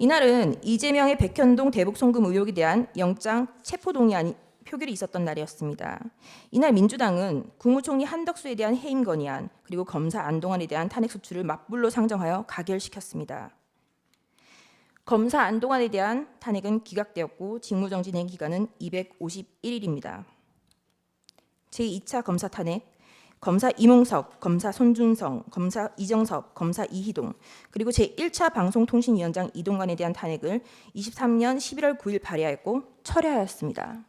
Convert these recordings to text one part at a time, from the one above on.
이날은 이재명의 백현동 대북 송금 의혹에 대한 영장 체포 동의안 표결이 있었던 날이었습니다. 이날 민주당은 국무총리 한덕수에 대한 해임 건의안 그리고 검사 안동환에 대한 탄핵 소추를 맞불로 상정하여 가결시켰습니다. 검사 안동환에 대한 탄핵은 기각되었고 직무정지 된 기간은 251일입니다. 제2차 검사 탄핵, 검사 이몽석, 검사 손준성, 검사 이정섭, 검사 이희동, 그리고 제1차 방송통신위원장 이동관에 대한 탄핵을 23년 11월 9일 발의하였고 철회하였습니다.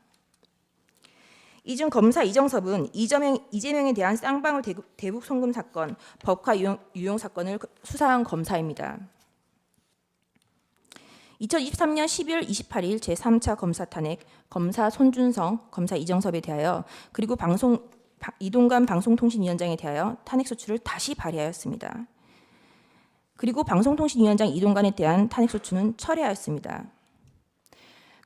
이 중 검사 이정섭은 이재명에 대한 쌍방울 대북 송금 사건, 법화 유용 사건을 수사한 검사입니다. 2023년 12월 28일 제3차 검사 탄핵, 검사 손준성, 검사 이정섭에 대하여 그리고 이동관 방송통신위원장에 대하여 탄핵 소추를 다시 발의하였습니다. 그리고 방송통신위원장 이동관에 대한 탄핵 소추는 철회하였습니다.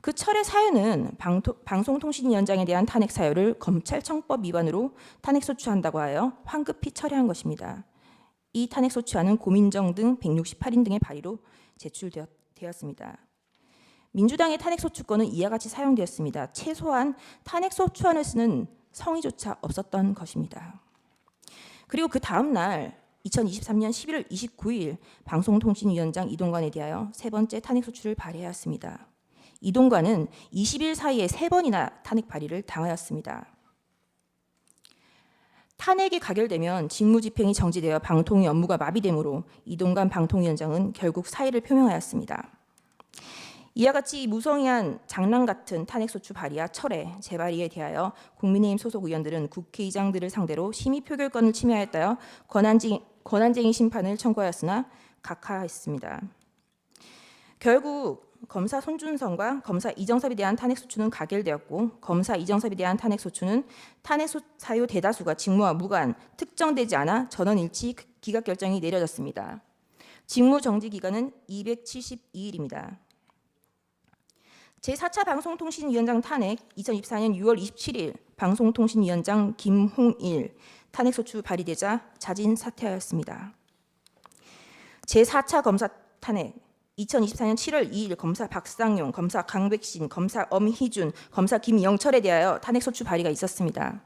그 철회 사유는 방송통신위원장에 대한 탄핵 사유를 검찰청법 위반으로 탄핵 소추한다고 하여 황급히 철회한 것입니다. 이 탄핵 소추안은 고민정 등 168인 등의 발의로 제출되었습니다. 민주당의 탄핵 소추권은 이와 같이 사용되었습니다. 최소한 탄핵 소추안을 쓰는 성의조차 없었던 것입니다. 그리고 그 다음 날 2023년 11월 29일 방송통신위원장 이동관에 대하여 세 번째 탄핵 소추를 발의하였습니다. 이동관은 20일 사이에 3번이나 탄핵 발의를 당하였습니다. 탄핵이 가결되면 직무집행이 정지되어 방통위 업무가 마비되므로 이동관 방통위원장은 결국 사의를 표명하였습니다. 이와 같이 무성의한 장난 같은 탄핵소추 발의와 철회, 재발의에 대하여 국민의힘 소속 의원들은 국회의장들을 상대로 심의 표결권을 침해하였다며 권한쟁의 심판을 청구하였으나 각하했습니다. 결국 검사 손준성과 검사 이정섭에 대한 탄핵소추는 가결되었고 검사 이정섭에 대한 탄핵소추는 탄핵 사유 대다수가 직무와 무관, 특정되지 않아 전원일치 기각 결정이 내려졌습니다. 직무정지 기간은 272일입니다. 제4차 방송통신위원장 탄핵 2024년 6월 27일 방송통신위원장 김홍일 탄핵소추 발의되자 자진 사퇴하였습니다. 제4차 검사 탄핵 2024년 7월 2일 검사 박상용, 검사 강백신, 검사 엄희준, 검사 김영철에 대하여 탄핵소추 발의가 있었습니다.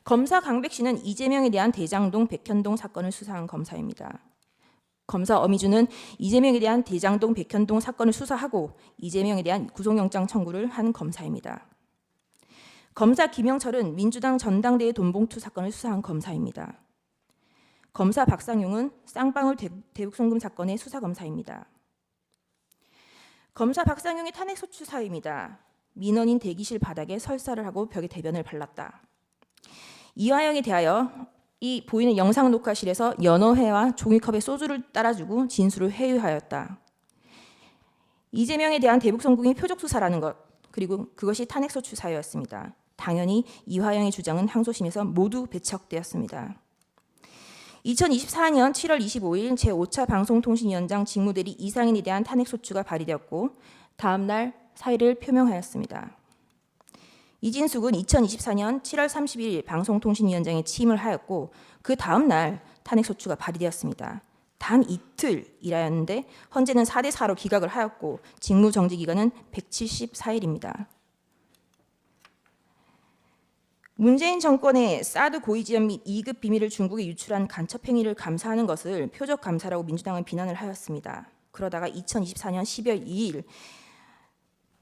검사 강백신은 이재명에 대한 대장동, 백현동 사건을 수사한 검사입니다. 검사 엄희준은 이재명에 대한 대장동, 백현동 사건을 수사하고 이재명에 대한 구속영장 청구를 한 검사입니다. 검사 김영철은 민주당 전당대회 돈봉투 사건을 수사한 검사입니다. 검사 박상용은 쌍방울 대북송금 사건의 수사검사입니다. 검사 박상용의 탄핵소추 사유입니다. 민원인 대기실 바닥에 설사를 하고 벽에 대변을 발랐다. 이화영에 대하여 이 보이는 영상 녹화실에서 연어회와 종이컵에 소주를 따라주고 진술을 회유하였다. 이재명에 대한 대북송금이 표적수사라는 것, 그리고 그것이 탄핵소추 사유였습니다. 당연히 이화영의 주장은 항소심에서 모두 배척되었습니다. 2024년 7월 25일 제5차 방송통신위원장 직무대리 이상인에 대한 탄핵소추가 발의되었고 다음 날 사의를 표명하였습니다. 이진숙은 2024년 7월 31일 방송통신위원장에 취임을 하였고 그 다음 날 탄핵소추가 발의되었습니다. 단 이틀 일하였는데 헌재는 4대4로 기각을 하였고 직무정지 기간은 174일입니다. 문재인 정권의 사드 고위지원 및 2급 비밀을 중국에 유출한 간첩 행위를 감사하는 것을 표적 감사라고 민주당은 비난을 하였습니다. 그러다가 2024년 12월 2일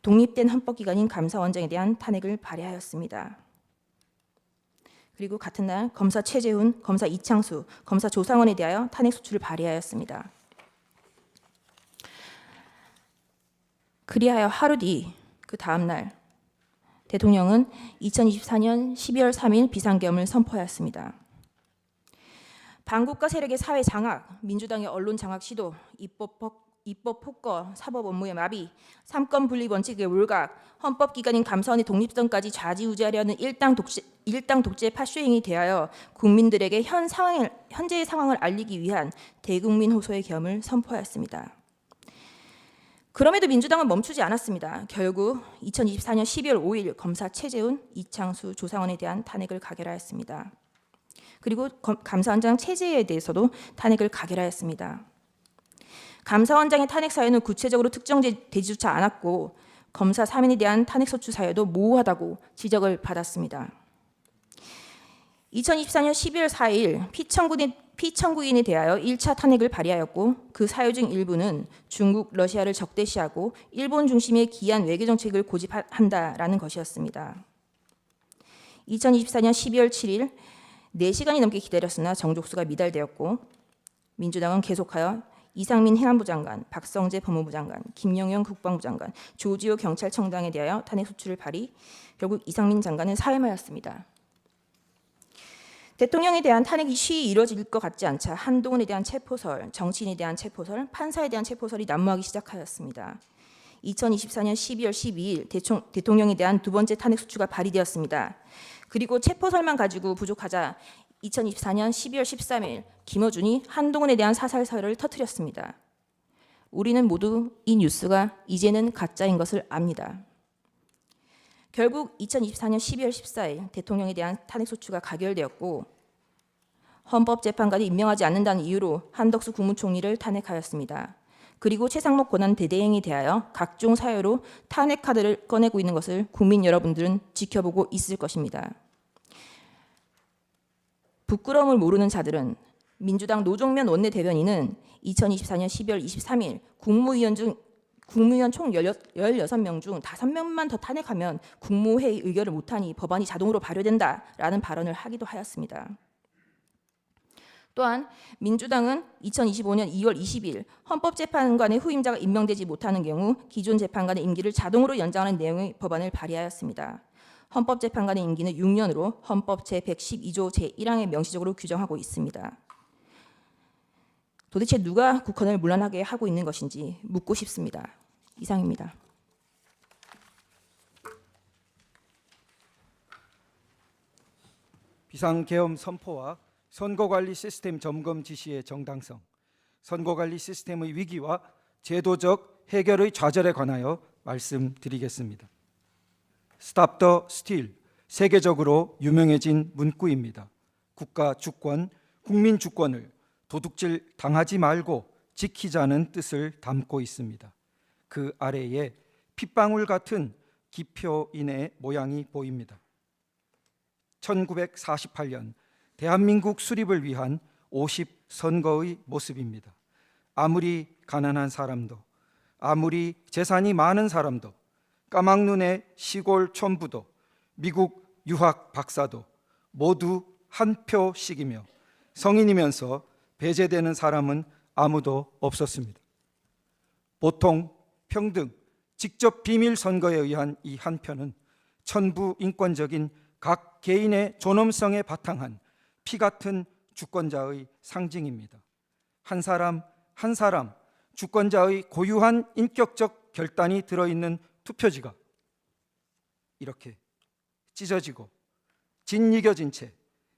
독립된 헌법기관인 감사원장에 대한 탄핵을 발의하였습니다. 그리고 같은 날 검사 최재훈, 검사 이창수, 검사 조상원에 대하여 탄핵소추를 발의하였습니다. 그리하여 하루 뒤 그 다음 날 대통령은 2024년 12월 3일 비상계엄을 선포하였습니다. 반국가 세력의 사회 장악, 민주당의 언론 장악 시도, 입법 폭거, 사법 업무의 마비, 삼권 분립 원칙의 울각, 헌법기관인 감사원의 독립성까지 좌지우지하려는 일당 독재 파쇼행위 대하여 국민들에게 현재의 상황을 알리기 위한 대국민 호소의 계엄을 선포하였습니다. 그럼에도 민주당은 멈추지 않았습니다. 결국 2024년 12월 5일 검사 최재훈, 이창수, 조상원에 대한 탄핵을 가결하였습니다. 그리고 감사원장 최재해에 대해서도 탄핵을 가결하였습니다. 감사원장의 탄핵 사유는 구체적으로 특정되지조차 않았고 검사 3인에 대한 탄핵 소추 사유도 모호하다고 지적을 받았습니다. 2024년 12월 4일 피청구인에 대하여 1차 탄핵을 발의하였고 그 사유 중 일부는 중국, 러시아를 적대시하고 일본 중심의 기한 외교정책을 고집한다라는 것이었습니다. 2024년 12월 7일 4시간이 넘게 기다렸으나 정족수가 미달되었고 민주당은 계속하여 이상민 행안부 장관, 박성재 법무부 장관, 김영현 국방부 장관, 조지호 경찰청장에 대하여 탄핵 소추를 발의, 결국 이상민 장관은 사임하였습니다. 대통령에 대한 탄핵이 쉬이 이루어질 것 같지 않자 한동훈에 대한 체포설, 정치인에 대한 체포설, 판사에 대한 체포설이 난무하기 시작하였습니다. 2024년 12월 12일 대통령에 대한 두 번째 탄핵 소추가 발의되었습니다. 그리고 체포설만 가지고 부족하자 2024년 12월 13일 김어준이 한동훈에 대한 사살설을 터뜨렸습니다. 우리는 모두 이 뉴스가 이제는 가짜인 것을 압니다. 결국 2024년 12월 14일 대통령에 대한 탄핵소추가 가결되었고 헌법재판관이 임명하지 않는다는 이유로 한덕수 국무총리를 탄핵하였습니다. 그리고 최상목 권한대대행에 대하여 각종 사유로 탄핵 카드를 꺼내고 있는 것을 국민 여러분들은 지켜보고 있을 것입니다. 부끄러움을 모르는 자들은 민주당 노종면 원내대변인은 2024년 12월 23일 국무위원 총 16명 중 5명만 더 탄핵하면 국무회의 의결을 못하니 법안이 자동으로 발효된다라는 발언을 하기도 하였습니다. 또한 민주당은 2025년 2월 20일 헌법재판관의 후임자가 임명되지 못하는 경우 기존 재판관의 임기를 자동으로 연장하는 내용의 법안을 발의하였습니다. 헌법재판관의 임기는 6년으로 헌법 제112조 제1항에 명시적으로 규정하고 있습니다. 도대체 누가 국헌을 문란하게 하고 있는 것인지 묻고 싶습니다. 이상입니다. 비상계엄 선포와 선거관리 시스템 점검 지시의 정당성, 선거관리 시스템의 위기와 제도적 해결의 좌절에 관하여 말씀드리겠습니다. Stop the Steal, 세계적으로 유명해진 문구입니다. 국가 주권, 국민 주권을 도둑질 당하지 말고 지키자는 뜻을 담고 있습니다. 그 아래에 핏방울 같은 기표인의 모양이 보입니다. 1948년 대한민국 수립을 위한 50선거의 모습입니다. 아무리 가난한 사람도, 아무리 재산이 많은 사람도, 까막눈의 시골 촌부도, 미국 유학 박사도 모두 한 표씩이며 성인이면서 배제되는 사람은 아무도 없었습니다. 보통, 평등, 직접 비밀 선거에 의한 이 한 표는 천부 인권적인 각 개인의 존엄성에 바탕한 피 같은 주권자의 상징입니다. 한 사람 한 사람 주권자의 고유한 인격적 결단이 들어있는 투표지가 이렇게 찢어지고 짓이겨진 채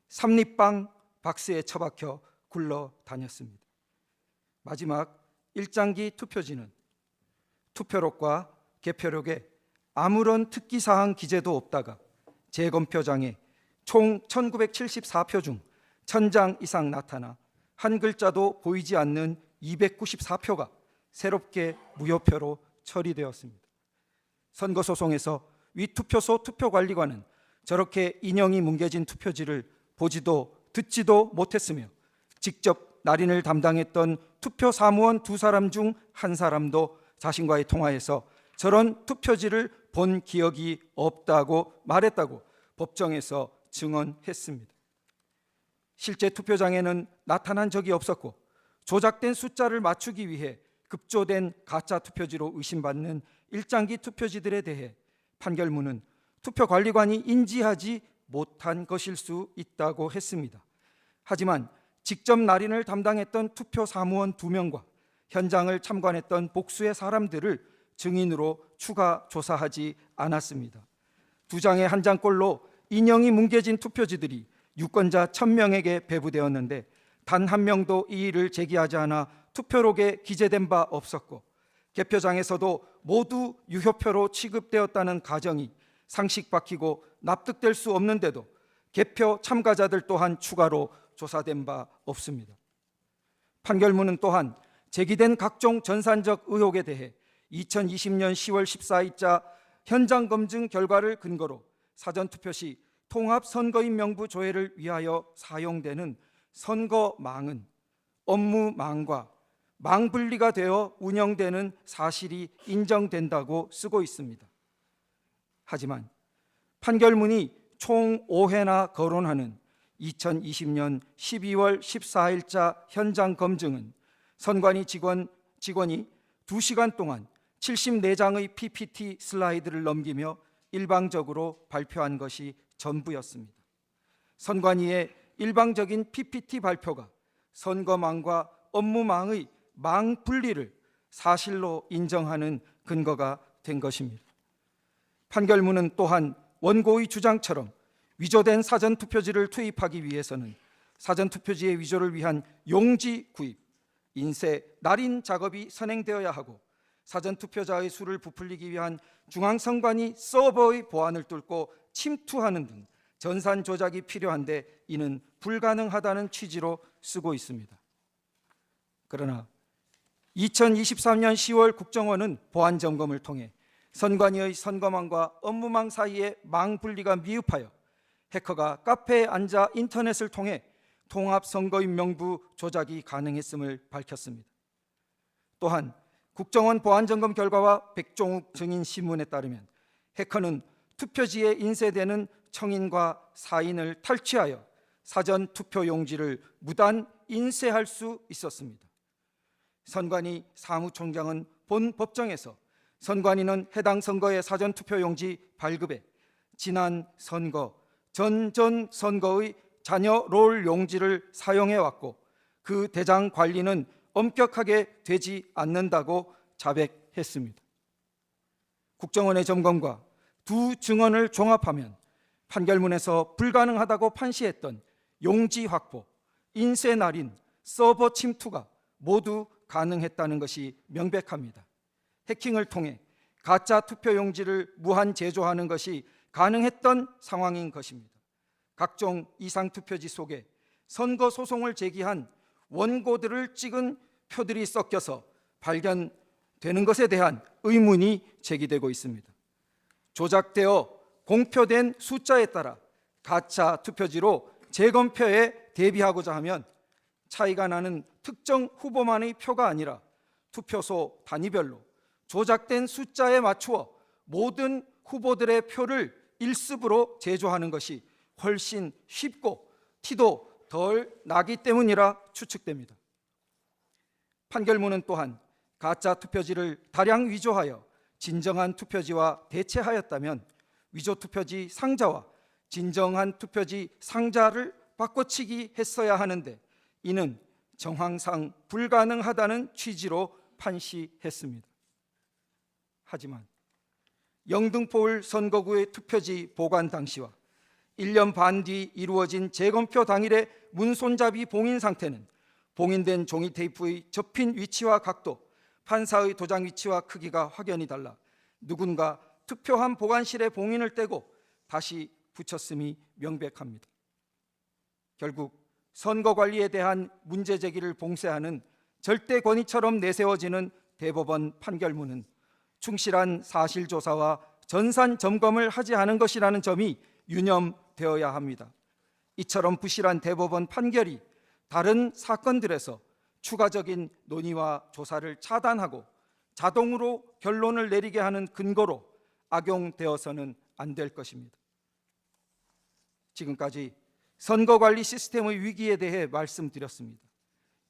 삼립방 박스에 처박혀 굴러다녔습니다. 마지막 1장기 투표지는 투표록과 개표록에 아무런 특기사항 기재도 없다가 재검표장에 총 1974표 중 1000장 이상 나타나 한 글자도 보이지 않는 294표가 새롭게 무효표로 처리되었습니다. 선거소송에서 위 투표소 투표관리관은 저렇게 인형이 뭉개진 투표지를 보지도 듣지도 못했으며 직접 날인을 담당했던 투표 사무원 2사람 중 한 사람도 자신과의 통화에서 저런 투표지를 본 기억이 없다고 말했다고 법정에서 증언했습니다. 실제 투표장에는 나타난 적이 없었고 조작된 숫자를 맞추기 위해 급조된 가짜 투표지로 의심받는 일장기 투표지들에 대해 판결문은 투표관리관이 인지하지 못한 것일 수 있다고 했습니다. 하지만 직접 날인을 담당했던 투표 사무원 2명과 현장을 참관했던 복수의 사람들을 증인으로 추가 조사하지 않았습니다. 2장에 1장꼴로 인형이 뭉개진 투표지들이 유권자 1000명에게 배부되었는데 단 한 명도 이의를 제기하지 않아 투표록에 기재된 바 없었고 개표장에서도 모두 유효표로 취급되었다는 가정이 상식박히고 납득될 수 없는데도 개표 참가자들 또한 추가로 조사된 바 없습니다. 판결문은 또한 제기된 각종 전산적 의혹에 대해 2020년 10월 14일자 현장 검증 결과를 근거로 사전투표 시 통합선거인 명부 조회를 위하여 사용되는 선거망은 업무망과 망분리가 되어 운영되는 사실이 인정된다고 쓰고 있습니다. 하지만 판결문이 총 5회나 거론하는 2020년 12월 14일자 현장 검증은 선관위 직원이 2시간 동안 74장의 PPT 슬라이드를 넘기며 일방적으로 발표한 것이 전부였습니다. 선관위의 일방적인 PPT 발표가 선거망과 업무망의 망 분리를 사실로 인정하는 근거가 된 것입니다. 판결문은 또한 원고의 주장처럼 위조된 사전투표지를 투입하기 위해서는 사전투표지의 위조를 위한 용지 구입, 인쇄, 날인 작업이 선행되어야 하고 사전투표자의 수를 부풀리기 위한 중앙선관위 서버의 보안을 뚫고 침투하는 등 전산 조작이 필요한데 이는 불가능하다는 취지로 쓰고 있습니다. 그러나 2023년 10월 국정원은 보안 점검을 통해 선관위의 선거망과 업무망 사이의 망 분리가 미흡하여 해커가 카페에 앉아 인터넷을 통해 통합선거인 명부 조작이 가능했음을 밝혔습니다. 또한 국정원 보안점검 결과와 백종욱 증인 신문에 따르면 해커는 투표지에 인쇄되는 청인과 사인을 탈취하여 사전 투표 용지를 무단 인쇄할 수 있었습니다. 선관위 사무총장은 본 법정에서 선관위는 해당 선거의 사전 투표 용지 발급에 지난 선거, 전 선거의 자녀 롤 용지를 사용해 왔고 그 대장 관리는 엄격하게 되지 않는다고 자백했습니다. 국정원의 점검과 두 증언을 종합하면 판결문에서 불가능하다고 판시했던 용지 확보, 인쇄 날인, 서버 침투가 모두 가능했다는 것이 명백합니다. 해킹을 통해 가짜 투표 용지를 무한 제조하는 것이 가능했던 상황인 것입니다. 각종 이상 투표지 속에 선거 소송을 제기한 원고들을 찍은 표들이 섞여서 발견되는 것에 대한 의문이 제기되고 있습니다. 조작되어 공표된 숫자에 따라 가짜 투표지로 재검표에 대비하고자 하면 차이가 나는 특정 후보만의 표가 아니라 투표소 단위별로 조작된 숫자에 맞추어 모든 후보들의 표를 일습으로 제조하는 것이 훨씬 쉽고 티도 덜 나기 때문이라 추측됩니다. 판결문은 또한 가짜 투표지를 다량 위조하여 진정한 투표지와 대체하였다면 위조 투표지 상자와 진정한 투표지 상자를 바꿔치기 했어야 하는데 이는 정황상 불가능하다는 취지로 판시했습니다. 하지만 영등포울 선거구의 투표지 보관 당시와 1년 반 뒤 이루어진 재검표 당일의 문손잡이 봉인 상태는 봉인된 종이 테이프의 접힌 위치와 각도, 판사의 도장 위치와 크기가 확연히 달라 누군가 투표함 보관실에 봉인을 떼고 다시 붙였음이 명백합니다. 결국 선거 관리에 대한 문제 제기를 봉쇄하는 절대 권위처럼 내세워지는 대법원 판결문은 충실한 사실 조사와 전산 점검을 하지 않은 것이라는 점이 유념되어야 합니다. 이처럼 부실한 대법원 판결이 다른 사건들에서 추가적인 논의와 조사를 차단하고 자동으로 결론을 내리게 하는 근거로 악용되어서는 안 될 것입니다. 지금까지 선거관리 시스템의 위기에 대해 말씀드렸습니다.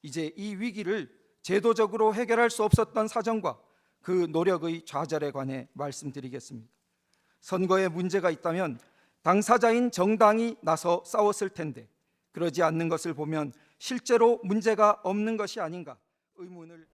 이제 이 위기를 제도적으로 해결할 수 없었던 사정과 그 노력의 좌절에 관해 말씀드리겠습니다. 선거에 문제가 있다면 당사자인 정당이 나서 싸웠을 텐데 그러지 않는 것을 보면 실제로 문제가 없는 것이 아닌가 의문을